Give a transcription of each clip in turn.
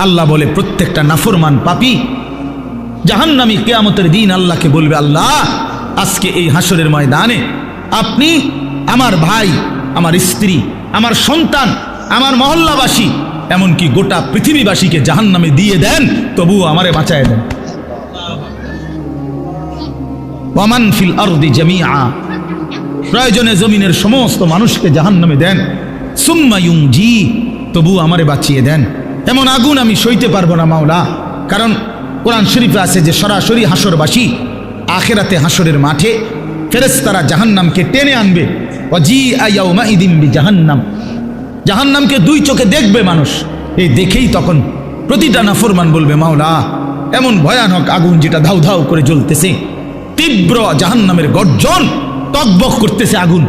আল্লাহ বলে প্রত্যেকটা নাফরমান পাপী জাহান্নামী কিয়ামতের দিন আল্লাহকে বলবে, আল্লাহ আজকে এই হাসরের ময়দানে আপনি আমার ভাই, আমার স্ত্রী, আমার সন্তান, আমার মহল্লাবাসী, এমনকি গোটা পৃথিবীবাসীকে জাহান্নামে দিয়ে দেন, তবুও আমারে বাঁচায় দেন। ওয়ামান ফিল আরদি জামিআ, প্রয়োজনে জমিনের সমস্ত মানুষকে জাহান্নামে দেন, সুম্মা ইউনজি, তবুও আমারে বাঁচিয়ে দেন। এমন আগুন আমি সইতে পারবো না মাওলা। কারণ কোরআন শরীফে আছে যে সরাসরি হাসরবাসী আখিরাতে হাসরের মাঠে ফেরেশতারা জাহান্নামকে টেনে আনবে। ওয়াজিআ ইয়াউমাইদিন বিজাহান্নাম, জাহান্নামকে দুই চোখে দেখবে মানুষ। এই দেখেই তখন প্রতিটা নাফরমান বলবে, মাওলা এমন ভয়ানক আগুন যেটা ধাউ ধাউ করে জ্বলতেছে, তীব্র জাহান্নামের গর্জন, টকবক করতেছে আগুন।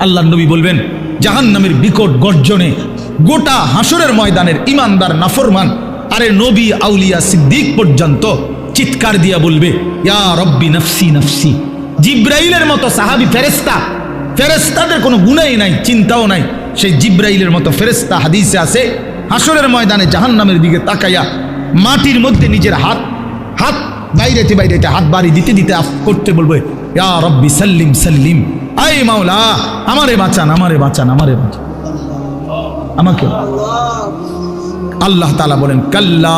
আল্লাহর নবী বলবেন, জাহান্নামের বিকট গর্জনে গোটা হাসরের ময়দানের ইমানদার নাফরমান, আরে নবী আউলিয়া সিদ্দিক পর্যন্ত চিৎকার দিয়া বলবে, ইয়া রব্বি নফসি নফসি। জিব্রাইলের মতো সাহাবী ফেরেশতা, ফেরেশতাদের কোনো গুনাহই নাই, চিন্তাও নাই, সেই জিব্রাইলের মতো ফেরেশতা হাদিসে আছে হাসরের ময়দানে জাহান্নামের দিকে তাকাইয়া মাটির মধ্যে নিজের হাত বাইরেতে বাইরেতে হাত বাড়ি দিতে দিতে আফ করতে বলবে, ইয়া রব্বি সাল্লিম সাল্লিম, আয় মাওলা আমারে বাঁচান, আমারে বাঁচান, আমারে বাঁচান, আমাকে। আল্লাহ তাআলা বলেন কাল্লা,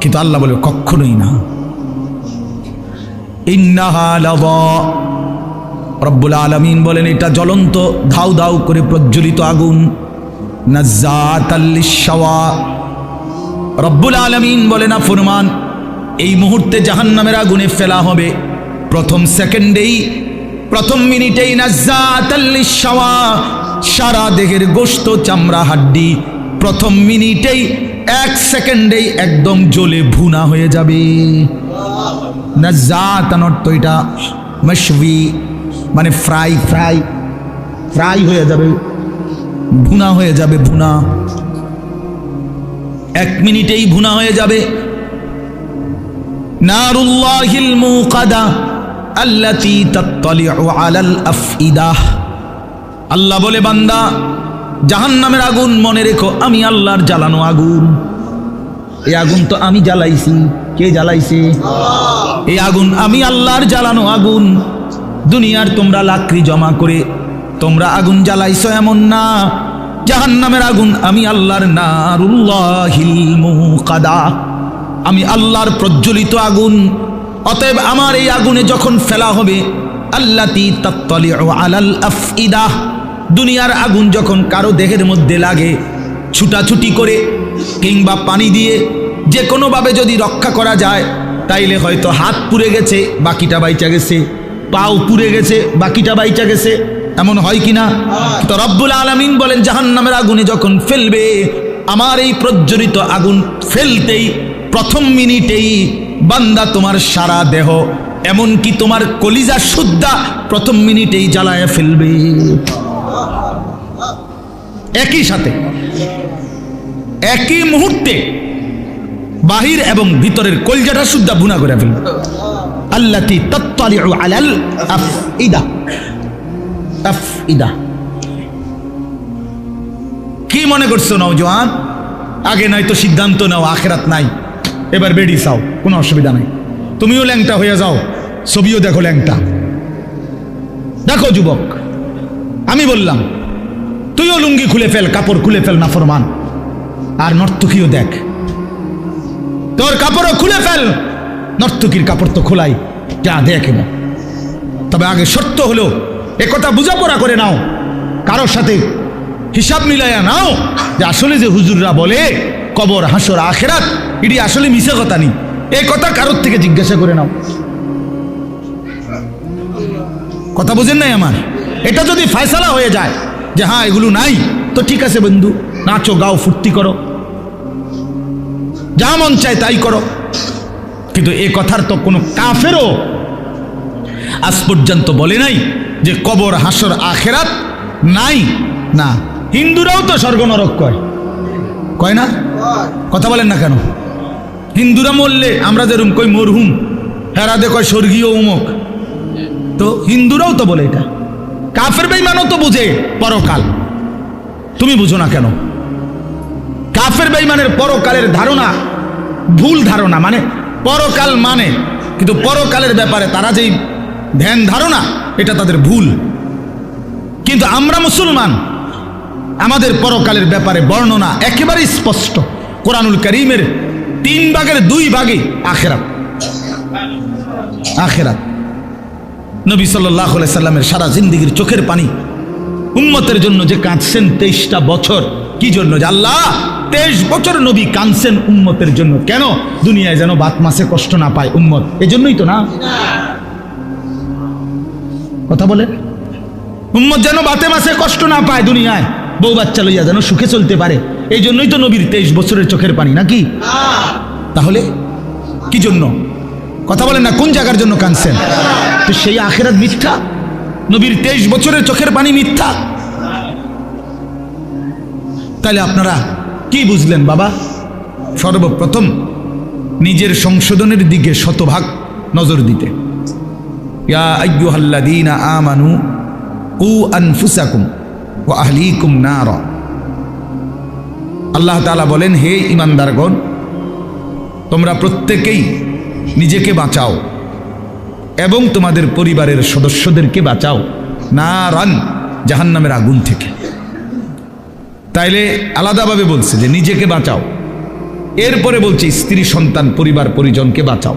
কিন্তু আল্লাহ বলে কখনোই না। ইন্নাহা লাযা, রব্বুল আলামিন বলেন এটা জ্বলন্ত ধাউ ধাউ করে প্রজ্বলিত আগুন। নাজ্জাতাল লিশ-শাওয়া, রব্বুল আলামিন বলেন নাফরমান এই মুহূর্তে জাহান্নামের আগুনে ফেলা হবে, প্রথম সেকেন্ডেই, প্রথম মিনিটেই নাজ্জাতাল লিশ-শাওয়া, সারা দেহের গোশত চামড়া হাড্ডি প্রথম মিনিটেই, এক সেকেন্ডেই একদম জ্বলে ভুনা হয়ে যাবে। নাজ্জাতান অর্থ এটা মাশবি, মানে ফ্রাই ফ্রাই ফ্রাই হয়ে যাবে, ভুনা হয়ে যাবে, ভুনা এক মিনিটেই ভুনা হয়ে যাবে। নারুল্লাহিল মুকাদা আল্লাতী তাত্তালিউ আলাল আফইদাহ, আল্লাহ বলে বান্দা জাহান্নামের আগুন মনে রেখো আমি আল্লাহর জ্বালানো আগুন। এই আগুন তো আমি জ্বালাইছি। কে জ্বালাইছে? এই আগুন আমি আল্লাহর জ্বালানো আগুন। দুনিয়ার তোমরা লাকড়ি জমা করে তোমরা আগুন জ্বালাইছো এমন না, জাহান্নামের আগুন আমি আল্লাহর, নারুল্লাহিল মুকাদা, আমি আল্লাহর প্রজ্বলিত আগুন। অতএব আমার এই আগুনে যখন ফেলা হবে, আল্লাতী তাত্তালিউ আলাল আফইদাহ, দুনিয়ার আগুন যখন কারো দেহের মধ্যে লাগে, ছুটাছুটি করে কিংবা পানি দিয়ে যে কোনোভাবে যদি রক্ষা করা যায়, তাইলে হয়তো হাত পুড়ে গেছে বাকিটা বাইচা গেছে, পাও পুড়ে গেছে বাকিটা বাইচা গেছে, এমন হয় কিনা? তো রব্বুল আলামিন বলেন জাহান্নামের আগুনে যখন ফেলবে, আমার এই প্রজ্বলিত আগুন ফেলতেই প্রথম মিনিটেই বান্দা তোমার সারা দেহ, এমনকি তোমার কলিজা সুদ্ধা প্রথম মিনিটেই জ্বালায় ফেলবে। একই সাথে একই মুহূর্তে বাহির এবং ভিতরের কলিজাটা সুদ্ধা ভুনা করে ফেলবে। আল্লাতী তাত্তালিউ আলাল আফইদা, আফইদা। কি মনে করছো নওজোয়ান? আগে নয়তো সিদ্ধান্ত নাও আখিরাত নাই, এবার বেডি চাও, কোনো অসুবিধা নাই। তুমিও ল্যাংটা হয়ে যাও, ছবিও দেখো ল্যাংটা। দেখো যুবক, আমি বললাম তুইও লুঙ্গি খুলে ফেল, কাপড় খুলে ফেল নাফরমান, আর নর্তকীও দেখ, তোর কাপড়ও খুলে ফেল, নর্তকীর কাপড় তো খোলাই, যা দেখ। তবে আগে শর্ত হলো একথা বোঝাপড়া করে নাও, কারোর সাথে হিসাব মিলাইয়া নাও যে আসলে যে হুজুররা বলে কবর হাসর আখিরাত, এটি আসলে মিছে কথা নেই, এই কথা কারোর থেকে জিজ্ঞাসা করে নাও। কথা বুঝেন নাই আমার? এটা যদি ফয়সালা হয়ে যায় যে হ্যাঁ এগুলো নাই, তো ঠিক আছে বন্ধু, নাচো গাও ফুর্তি করো, যা মন চায় তাই করো। কিন্তু এ কথার তো কোনো কাফেরও আজ পর্যন্ত বলে নাই যে কবর হাসর আখিরাত নাই। না, হিন্দুরাও তো স্বর্গ নরক কয়, কয় না? কথা বলেন না কেন? হিন্দুরা মরলে আমরা যেরকম কই মরহুম, হেরাদে কয় স্বর্গীয় উমুক, তো হিন্দুরাও তো বলে এটা। কাফের বেঈমানও তো বুঝে পরকাল, তুমি বুঝো না কেন? কাফের বেঈমানের পরকালের ধারণা ভুল ধারণা, মানে পরকাল মানে, কিন্তু পরকালের ব্যাপারে তারা যেই ধ্যান ধারণা এটা তাদের ভুল। কিন্তু আমরা মুসলমান, আমাদের পরকালের ব্যাপারে বর্ণনা একেবারে স্পষ্ট। কোরআনুল কারীমের 3 ভাগের 2 ভাগে আখিরাত। আখিরাত নবী সাল্লাল্লাহু আলাইহি সাল্লামের সারা জিন্দেগীর চোখের পানি উম্মতের জন্য যে কাঁদছেন 23টা বছর, কি জন্য? যে আল্লাহ 23 বছর নবী কাঁদছেন উম্মতের জন্য। কেন? দুনিয়ায় যেন বাত মাসে কষ্ট না পায় উম্মত, এজন্যই তো না? কথা বলেন, উম্মত যেন বাতে মাসে কষ্ট না পায়, দুনিয়ায় বউ বাচ্চা লইয়া যেন সুখে চলতে পারে, এই জন্যই তো নবীর 23 বছরের চোখের পানি, নাকি? তাহলে কি জন্য? কথা বলেন না, কোন জায়গার জন্য কাঁদছেন? তো সেই আখিরাত মিথ্যা, নবীর 23 বছরের চোখের পানি মিথ্যা। তাহলে আপনারা কি বুঝলেন বাবা? সর্বপ্রথম নিজের সংশোধনের দিকে শতভাগ নজর দিতে। ইয়া আইয়ুহাল্লাযীনা আমানু কু আনফুসাকুম ওয়া আহলিকুম নারা। আল্লাহ তাআলা বলেন, হে ঈমানদারগণ, তোমরা প্রত্যেকেই নিজেকে বাঁচাও এবং তোমাদের পরিবারের সদস্যদেরকে বাঁচাও নারান, জাহান্নামের আগুন থেকে। তাইলে আলাদাভাবে বলছে যে নিজেকে বাঁচাও, এরপরে বলছে স্ত্রী সন্তান পরিবার পরিজনকে বাঁচাও।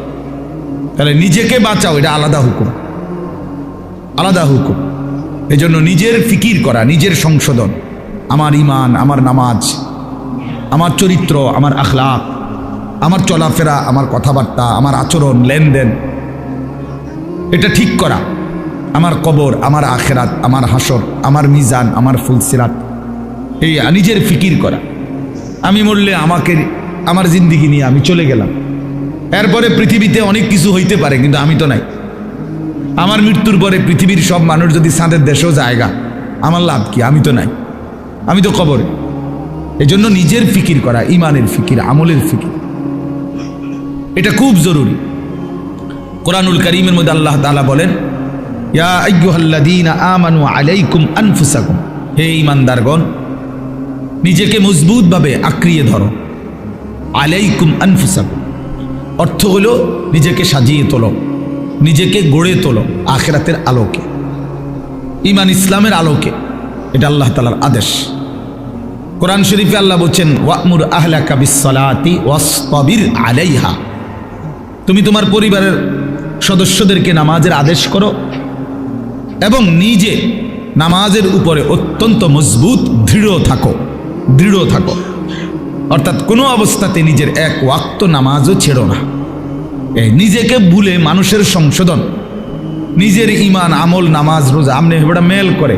তাহলে নিজেকে বাঁচাও, এটা আলাদা হুকুম, আলাদা হুকুম। এজন্য নিজের ফিকির করা, নিজের সংশোধন, আমার ঈমান, আমার নামাজ, আমার চরিত্র, আমার আখলাক, আমার চলাফেরা, আমার কথাবার্তা, আমার আচরণ, লেনদেন, এটা ঠিক করা। আমার কবর, আমার আখেরাত, আমার হাসর, আমার মিজান, আমার ফুলসিরাত, এই নিজের ফিকির করা। আমি মরলে আমাকে, আমার জিন্দিগি নিয়ে আমি চলে গেলাম, এরপরে পৃথিবীতে অনেক কিছু হইতে পারে, কিন্তু আমি তো নাই। আমার মৃত্যুর পরে পৃথিবীর সব মানুষ যদি চাঁদের দেশেও জায়গা, আমার লাভ কি? আমি তো নাই, আমি তো কবরে। এজন্য নিজের ফিকির করা, ইমানের ফিকির, আমলের ফিকির, এটা খুব জরুরি। কোরআনুল কারীমের মধ্যে আল্লাহ তাআলা বলেন, ইয়া আইয়ুহাল্লাযীনা আমানু আলাইকুম আনফুসাকুম, হে ঈমানদারগণ, নিজেকে মজবুতভাবে আঁকড়িয়ে ধরো। আলাইকুম আনফুসাকুম অর্থ হলো নিজেকে সাজিয়ে তোলো, নিজেকে গড়ে তোলো আখিরাতের আলোকে, ঈমান ইসলামের আলোকে। এটা আল্লাহ তাআলার আদেশ। কোরআন শরীফে আল্লাহ বলছেন, ওয়া'মুর আহলাকা বিস-সালাতি ওয়াসতাবির আলাইহা, তুমি তোমার পরিবারের সদস্যদেরকে নামাজের আদেশ করো এবং নিজে নামাজের উপরে অত্যন্ত মজবুত দৃঢ় থাকো, দৃঢ় থাকো। অর্থাৎ কোনো অবস্থাতে নিজের এক ওয়াক্ত নামাজও ছেড়ো না। এই নিজেকে ভুলে মানুষের সংশোধন, নিজের ঈমান, আমল, নামাজ, রোজা, আমনে ওটা মেল করে,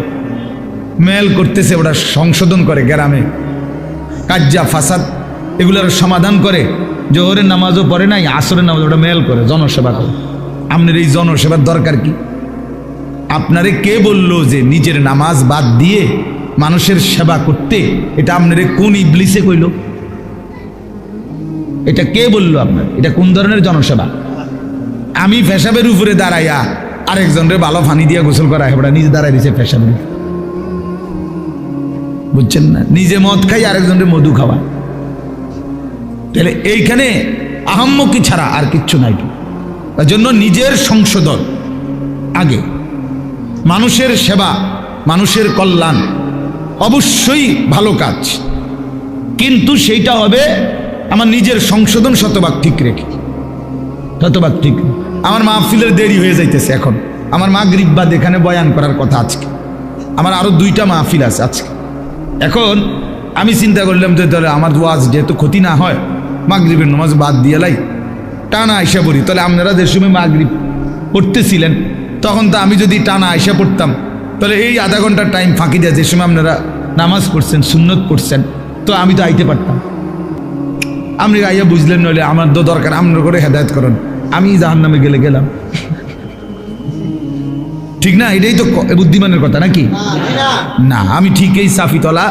মেল করতেছে, ওটা সংশোধন করে, গ্রামে কাজ্জা ফাসাদ এগুলোর সমাধান করে। জোহরের নামাজও পড়ে নাই, আসরের নামাজ ওটা মেল করে, জনসেবা করে। আপনার এই জনসেবার দরকার কি? আপনারে কে বললো যে নিজের নামাজ বাদ দিয়ে মানুষের সেবা করতে? এটা আপনারে কোন ইবলিসে কইল? এটা কে বললো আপনার? এটা কোন ধরনের জনসেবা? আমি পেশাবের উপরে দাঁড়াইয়া আরেকজনের ভালো পানি দিয়া গোসল করা, ওটা নিজে দাঁড়াই দিছে পেশাবের, বুঝছেন না? নিজে মদ খাই, আরেকজনের মধু খাওয়া। তাহলে এইখানে আহাম্মকি ছাড়া আর কিচ্ছু নাই। তার জন্য নিজের সংশোধন আগে, মানুষের সেবা, মানুষের কল্যাণ অবশ্যই ভালো কাজ, কিন্তু সেইটা হবে আমার নিজের সংশোধন শতভাগ ঠিক রেখে, শতভাগ ঠিক। আমার মাহফিলের দেরি হয়ে যাইতেছে, এখন আমার মাগরিব বাদ এখানে বয়ান করার কথা। আজকে আমার আরো 2টা মাহফিল আছে আজকে। এখন আমি চিন্তা করলাম যে তাহলে আমার ওয়াজ যেহেতু ক্ষতি না হয়, মাগরিবের নামাজ বাদ দিয়ে লাই টানা আইসা পড়ি। তাহলে আপনারা যে সময় মাগরিব পড়তেছিলেন তখন তো আমি যদি টানা আইসা পড়তাম, তাহলে এই আধা ঘন্টার টাইম ফাঁকি দেয় যে সময় আপনারা নামাজ পড়ছেন, সুন্নত পড়ছেন, তো আমি তো আইতে পারতাম। আপনি আইয়া বুঝলেন, নইলে আমার তো দরকার আপনার করে হেদায়েত করেন, আমি জাহান্নামে গেলে গেলাম। ঠিক না? এটাই তো বুদ্ধিমানের কথা, নাকি না? আমি ঠিক এই সাফিতলা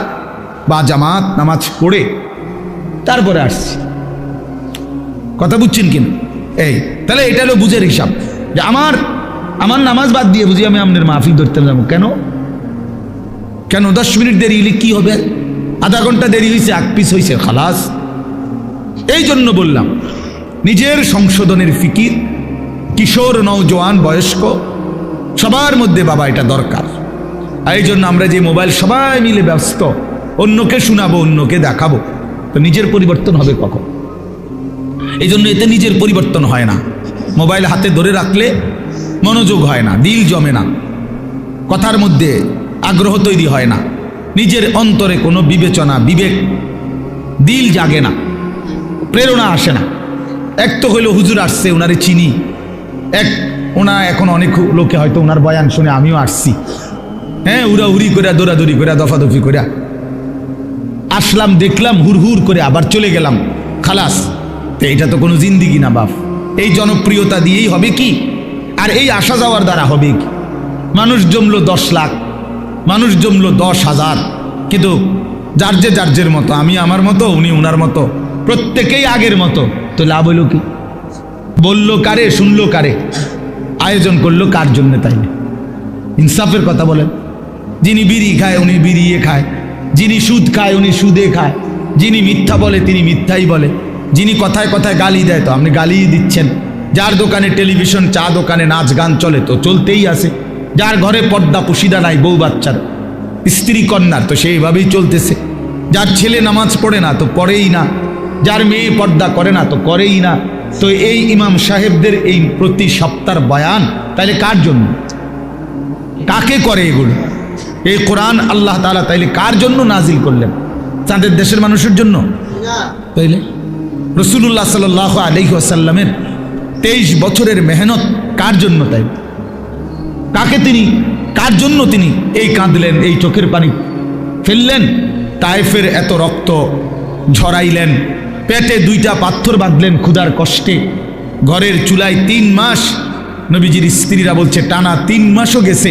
বা জামাত নামাজ পড়ে তারপরে আসছি, কথা বুঝছেন কিনা? এই তাহলে এটা হলো বুঝের হিসাব, যে আমার নামাজ বাদ দিয়ে বুঝি আমি আপনার মাহফিল ধরতে যাবো। কেন 10 মিনিট দেরি হলে কি হবে? আধা ঘন্টা দেরি হয়েছে, এক পিস হয়েছে, খালাস। এই জন্য বললাম নিজের সংশোধনের ফিকির কিশোর, নওজোয়ান, বয়স্ক সবার মধ্যে বাবা এটা দরকার। এই জন্য আমরা যে মোবাইল সবাই মিলে ব্যস্ত, অন্যকে শোনাবো, অন্যকে দেখাবো, তো নিজের পরিবর্তন হবে কখন? এই জন্য এতে নিজের পরিবর্তন হয় না। মোবাইল হাতে ধরে রাখলে মনোযোগ হয় না, দিল জমে না, কথার মধ্যে আগ্রহ তৈরি হয় না, নিজের অন্তরে কোনো বিবেচনা, বিবেক, দিল জাগে না, প্রেরণা আসে না। এক তো হইলো হুজুর আসছে, ওনারে চিনি, এক ওনা এখন অনেক লোকে হয়তো ওনার বয়ান শুনে আমিও আসছি, হ্যাঁ, উড়াউড়ি করে, দৌড়াদৌড়ি করে, দফাদফি করে আসলাম, দেখলাম, হুড় করে আবার চলে গেলাম, খালাস। তো এটা তো কোনো জিন্দিগি না বাপ। এই জনপ্রিয়তা দিয়েই হবে কি? আর এই আসা যাওয়ার দ্বারা হবে কি? মানুষ জমলো 10 লাখ, মানুষ জমলো 10,000, কিন্তু যার মতো, আমি আমার মতো, উনি উনার মতো, প্রত্যেকেই আগের মতো, তো লাভ হইল কি? বললো কারে, শুনলো কারে, আয়োজন করলো কার জন্য? তাই না? ইনসাফের কথা বলেন। যিনি বিড়ি খায় উনি বিড়িয়ে খায়, যিনি সুদ খায় উনি সুদে খায়, যিনি মিথ্যা বলে তিনি মিথ্যাই বলে, যিনি কথায় কথায় গালি দেয় তো আপনি গালিই দিচ্ছেন, যার দোকানে টেলিভিশন, চা দোকানে নাচ গান চলে তো চলতেই আছে, যার ঘরে পর্দা পুশিদা নাই, বউ বাচ্চার, স্ত্রী কন্যার, তো সেইভাবেই চলতেছে, যার ছেলে নামাজ পড়ে না তো পড়েই না, যার মেয়ে পর্দা করে না তো করেই না। তো এই ইমাম সাহেবদের এই প্রতি সপ্তাহ বয়ান তাইলে কার জন্য? কাকে করে এগুলো? এই কোরআন আল্লাহ তাআলা তাইলে কার জন্য নাজিল করলেন? তাদের দেশের মানুষের জন্য? তাইলে রাসূলুল্লাহ সাল্লাল্লাহু আলাইহি ওয়াসাল্লামের 23 বছরের মেহনত কার জন্য? তাই কাকে তিনি, কার জন্য তিনি এই কাঁদলেন, এই চোখের পানি ফেললেন, তায়েফের এত রক্ত ঝরাইলেন, পেটে 2টা পাথর বাঁধলেন ক্ষুধার কষ্টে, ঘরের চুলায় 3 মাস, নবীজির স্ত্রীরা বলছে টানা 3 মাসও গেছে,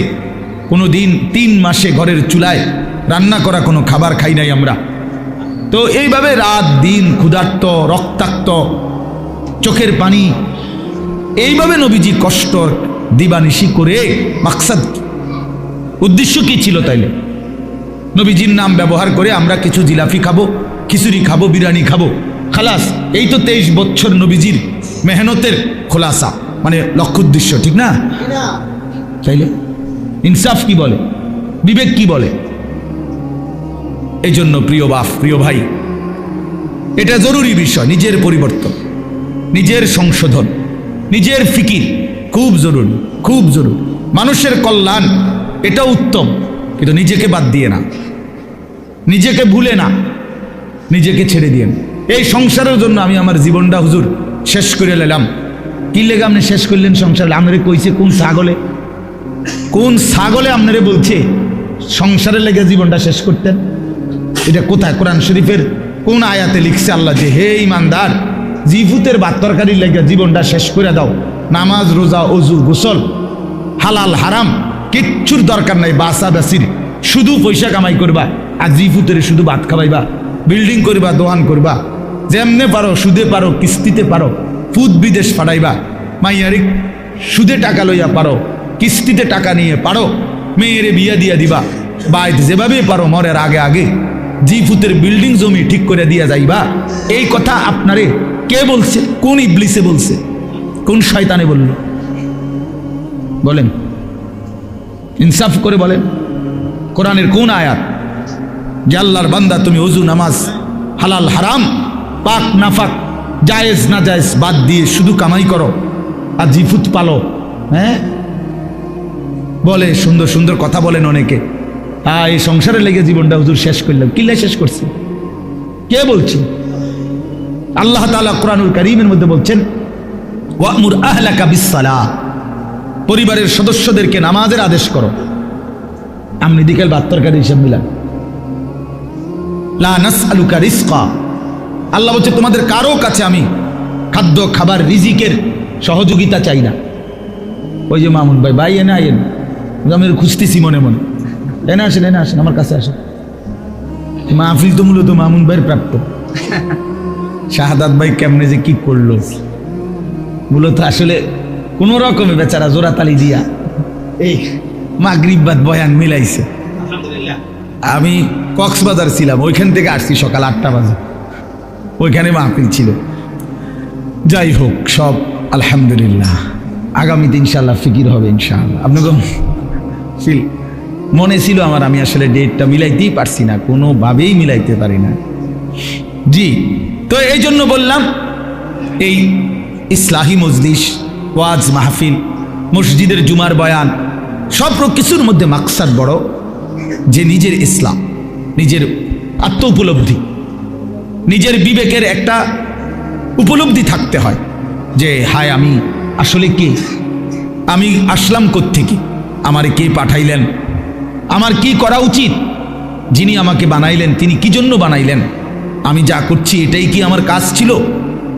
কোনো দিন 3 মাসে ঘরের চুলায় রান্না করা কোনো খাবার খাই নাই আমরা। তো এইভাবে রাত দিন ক্ষুধার্ত, রক্তাক্ত, চোখের পানি, এইভাবে নবীজি কষ্ট দিবানিশি করে, মাকসাদ, উদ্দেশ্য কি ছিল? তাইলে নবীজির নাম ব্যবহার করে আমরা কিছু জিলাপি খাবো, খিচুড়ি খাবো, বিরিয়ানি খাবো, খালাস। এই তো 23 বছর নবীজির মেহনতের খোলাসা, মানে লক্ষ্য উদ্দেশ্য, ঠিক না? তাইলে ইনসাফ কি বলে, বিবেক কি বলে? এই জন্য প্রিয় বাপ, প্রিয় ভাই, এটা জরুরি বিষয়। নিজের পরিবর্তন, নিজের সংশোধন, নিজের ফিকির খুব জরুরি, খুব জরুরি। মানুষের কল্যাণ এটা উত্তম, কিন্তু নিজেকে বাদ দিয়ে না, নিজেকে ভুলে না, নিজেকে ছেড়ে দিয়ে না। এই সংসারের জন্য আমি আমার জীবনটা হুজুর শেষ করে নিলাম। কি লেগে আপনি শেষ করলেন সংসার? আপনারে কইছে কোন ছাগলে, কোন ছাগলে আপনারে বলছে সংসারের লেগে জীবনটা শেষ করতেন? এটা কোথায়? কোরআন শরীফের কোন আয়াতে লিখছে আল্লাহ যে হে ইমানদার, জিফুতের ভাত তরকারির লেগে জীবনটা শেষ করে দাও, নামাজ, রোজা, ওযু, গোসল, হালাল হারাম কিচ্ছুর দরকার নাই, বাসা বাসির, শুধু পয়সা কামাই করবা, আর জিফুতের শুধু ভাত খাবাইবা, বিল্ডিং করবা, দোকান করবা, যেমনে পারো সুদে পারো, কিস্তিতে পারো, ফুদ বিদেশ ফাটাইবা, মাইয়ারিক সুদে টাকা লইয়া পারো, কিস্তিতে টাকা নিয়ে পারো, মেয়েরে বিয়া দিয়া দিবা, বাইত যেভাবে পারো মরের আগে আগে জিফুতের বিল্ডিং জমি ঠিক করে দিয়া যাইবা। এই কথা আপনারে কে বলছে? কোন ইবলিসে বলছে? কোন শয়তানে বলল? বলেন, ইনসাফ করে বলেন, কোরআনের কোন আয়াত যে আল্লাহর বান্দা তুমি ওযু, নামাজ, হালাল হারাম, পাক নাফাক, জায়েজ না জায়েজ বাদ দিয়ে শুধু কামাই করো আর জিফুত পালো? হ্যাঁ, বলে সুন্দর সুন্দর কথা বলেন অনেকে, এই সংসারে লেগে জীবনটা হুজুর শেষ করলাম। কিল্লা শেষ করছে? কে বলছে? আল্লাহ তাআলা কোরআনুল কারীমের মধ্যে বলছেন ওয়া'মুর আহলাকা বিস-সালাহ, পরিবারের সদস্যদেরকে নামাজের আদেশ করো। আপনি বিকেল ভাত তরকারি হিসাব মিলান। লা নাসআলুকা রিজকা, আল্লাহ বলছে তোমাদের কারো কাছে আমি খাদ্য, খাবার, রিজিকের সহযোগিতা চাই না। ওই যে মামুন ভাই, ভাই এনে আইন, আমি খুঁজতেছি মনে মনে, এনে আসেন, এনে আসেন, আমার কাছে আসেন। মাহফিল তো মূলত মামুন ভাইয়ের প্রাপ্ত। শাহাদাত ভাই কেমনে যে কি করলো, মূলত আসলে কোন রকমে বেচারা জোড়া তালি দিয়া এই মাগরিব বাদ বয়ান মিলাইছে। আমি কক্সবাজার ছিলাম, ওইখান থেকে আসছি সকাল 8টা বাজে, ওইখানে মাহফিল ছিল। যাই হোক, সব আলহামদুলিল্লাহ, আগামীতে ইনশাআল্লাহ ফিকির হবে ইনশাআল্লাহ। আপনাকে ফিল মনে ছিল আমার, আমি আসলে ডেটটা মিলাইতেই পারছি না, কোনোভাবেই মিলাইতে পারি না। জি, তো এই জন্য বললাম এই ইসলাহি মজলিস, ওয়াজ মাহফিল, মসজিদের জুমার বয়ান, সব কিছুর মধ্যে মাকসাদ বড় যে নিজের ইসলাম, নিজের আত্ম উপলব্ধি, নিজের বিবেকের একটা উপলব্ধি থাকতে হয় যে হায় আমি আসলে কে, আমি আসলাম কোত্থেকে, আমারে কে পাঠাইলেন, আমার কি করা উচিত, যিনি আমাকে বানাইলেন তিনি কি জন্য বানাইলেন, আমি যা করছি এটাই কি আমার কাজ ছিল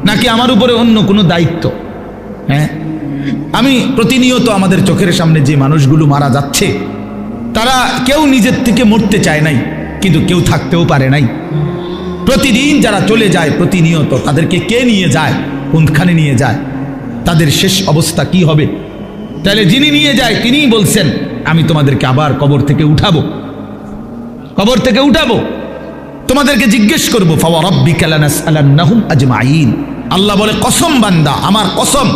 নাকি আমার উপরে অন্য কোনো দায়িত্ব। হ্যাঁ, আমি প্রতিনিয়ত আমাদের চোখের সামনে যে মানুষগুলো মারা যাচ্ছে, তারা কেউ নিজের থেকে মরতে চায় নাই, কিন্তু কেউ থাকতেও পারে নাই। প্রতিদিন যারা চলে যায় প্রতিনিয়ত, তাদেরকে কে নিয়ে যায়, কোনখানে নিয়ে যায়, তাদের শেষ অবস্থা কি হবে। তাহলে যিনি নিয়ে যায় তিনিই বলছেন আমি তোমাদেরকে আবার কবর থেকে উঠাবো, কবর থেকে উঠাবো, তোমাদেরকে জিজ্ঞেস করবো। ফাওয়ারাব্বিকা লানাসআলান্নাহুম আজমাইন। আল্লাহ বলে কসম বান্দা, আমার কসম,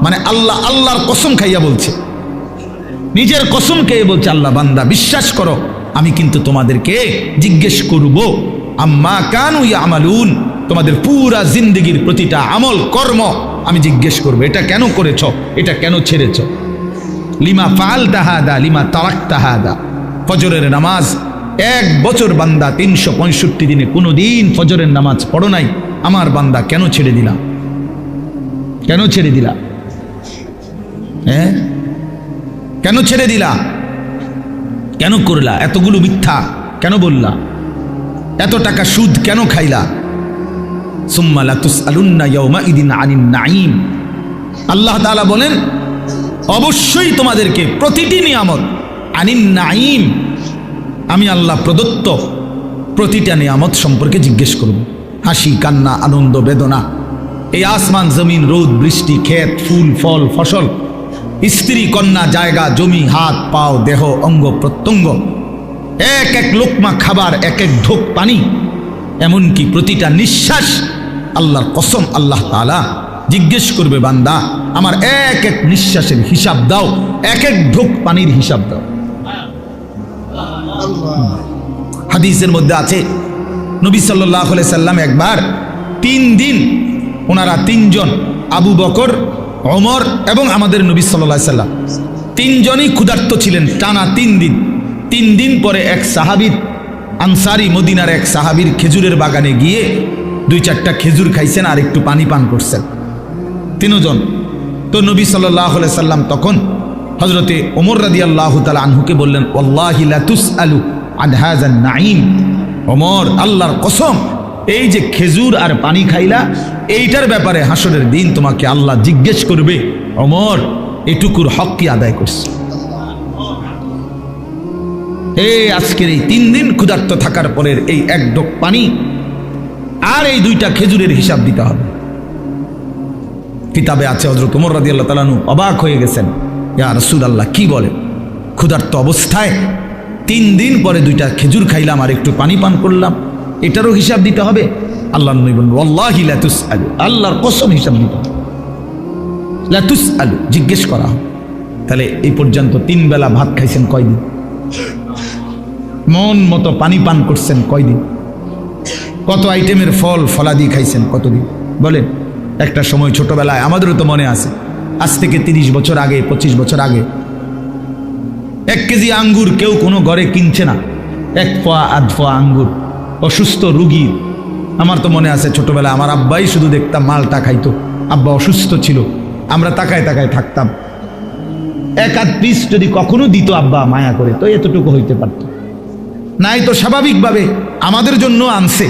মানে আল্লাহ আল্লাহর কসম খাইয়া বলছে, নিজের কসম খেয়ে বলছে আল্লাহ, বান্দা বিশ্বাস করো আমি কিন্তু তোমাদেরকে জিজ্ঞেস করব আম্মা কানু ইয়ামালুন, তোমাদের পুরা জিন্দেগির প্রতিটা আমল কর্ম আমি জিজ্ঞেস করব। এটা কেন করেছ, এটা কেন ছেড়েছ, লিমা ফাআলতা হাদা লিমা তারাকতা হাদা। ফজরের নামাজ 1 বছর বান্দা 365 দিনে কোনো দিন ফজরের নামাজ পড়ো নাই, আমার বান্দা কেন ছেড়ে দিলা, কেন ছেড়ে দিলা, হ্যাঁ কেন ছেড়ে দিলা, কেন করলা, এতগুলো মিথ্যা কেন বললা, এত টাকা সুদ কেন খাইলা। সুম্মা লাতুসআলুন্না ইয়াওমাইদিন আনিন নাঈম। আল্লাহ তাআলা বলেন অবশ্যই তোমাদেরকে প্রতিটি নিয়ামত, আনিন নাঈম, আমি আল্লাহ প্রদত্ত প্রতিটা নিয়ামত সম্পর্কে জিজ্ঞেস করব। হাসি কান্না আনন্দ বেদনা, এই আসমান জমিন রোদ বৃষ্টি ক্ষেত ফুল ফল ফসল, স্ত্রী কন্যা জায়গা জমি হাত পাও দেহ অঙ্গ প্রত্যঙ্গ, এক এক লোকমা খাবার, এক এক ঢোক পানি, এমনকি প্রতিটা নিঃশ্বাস, আল্লাহর কসম আল্লাহ তাআলা জিজ্ঞেস করবে বান্দা আমার এক এক নিঃশ্বাসের হিসাব দাও, এক এক ঢোক পানির হিসাব দাও। হাদিসের মধ্যে আছে নবী সাল্লাল্লাহু আলাইহি সাল্লাম একবার 3 দিন, ওনারা 3 জন, আবু বকর, ওমর এবং আমাদের নবী সাল্লাল্লাহু আলাইহি সাল্লাম 3 জনই ক্ষুধার্ত ছিলেন টানা 3 দিন। 3 দিন পরে এক সাহাবীর, আনসারি মদিনার এক সাহাবীর খেজুরের বাগানে গিয়ে 2-4টা খেজুর খাইছেন আর একটু পানি পান করছেন, 3 জন। তো নবী সাল্লাল্লাহু আলাইহি সাল্লাম তখন হযরতে ওমর রাদিয়াল্লাহু তাআলা আনহুকে বললেন ওয়াল্লাহি লা তুসআলু আন হাযান নাঈম। ওমর, আল্লাহর কসম, এই যে খেজুর আর পানি খাইলা, এইটার ব্যাপারে হাসরের দিন তোমাকে আল্লাহ জিজ্ঞেস করবে ওমর এটুকুর হক কি আদায় করছে। এই আজকের এই 3 দিন ক্ষুধার্ত থাকার পরের এই 1 ঢোক পানি আর এই 2টা খেজুরের হিসাব দিতে হবে। কিতাবে আছে হযরত ওমর রাদিয়াল্লাহু তাআলা অবাক হয়ে গেছেন, ইয়া রাসূলুল্লাহ কি বলে, ক্ষুধার্ত অবস্থায় 3 দিন পরে 2টা খেজুর খাইলাম আর একটু পানি পান করলাম, এটারও হিসাব দিতে হবে। আল্লাহর নবী বলেন ওয়াল্লাহি লা তুসআলু, আল্লাহর কসম হিসাব দিতে হবে, লা তুসআলু, জিজ্ঞেস করা হবে। তাহলে এই পর্যন্ত 3 বেলা ভাত খাইছেন কয়দিন, মন মতো পানি পান করছেন কয়দিন, কত আইটেমের ফল ফলাদি খাইছেন কতদিন বলেন। একটা সময় ছোটবেলায় আমাদেরও তো মনে আছে, আজ থেকে 30 বছর আগে 25 বছর আগে 1 কেজি আঙ্গুর কেউ কোনো ঘরে কিনছে না, 1 পোয়া 1/2 পোয়া আঙ্গুর, অসুস্থ রুগী। আমার তো মনে আছে ছোটবেলায় আমার আব্বাই শুধু দেখতাম মালটা খাইতো, আব্বা অসুস্থ ছিল, আমরা তাকায় তাকায় থাকতাম, 1-8 পিস যদি কখনো দিত আব্বা মায়া করে, তো এতটুকু হইতে পারত, নাই তো স্বাভাবিকভাবে আমাদের জন্য আনছে।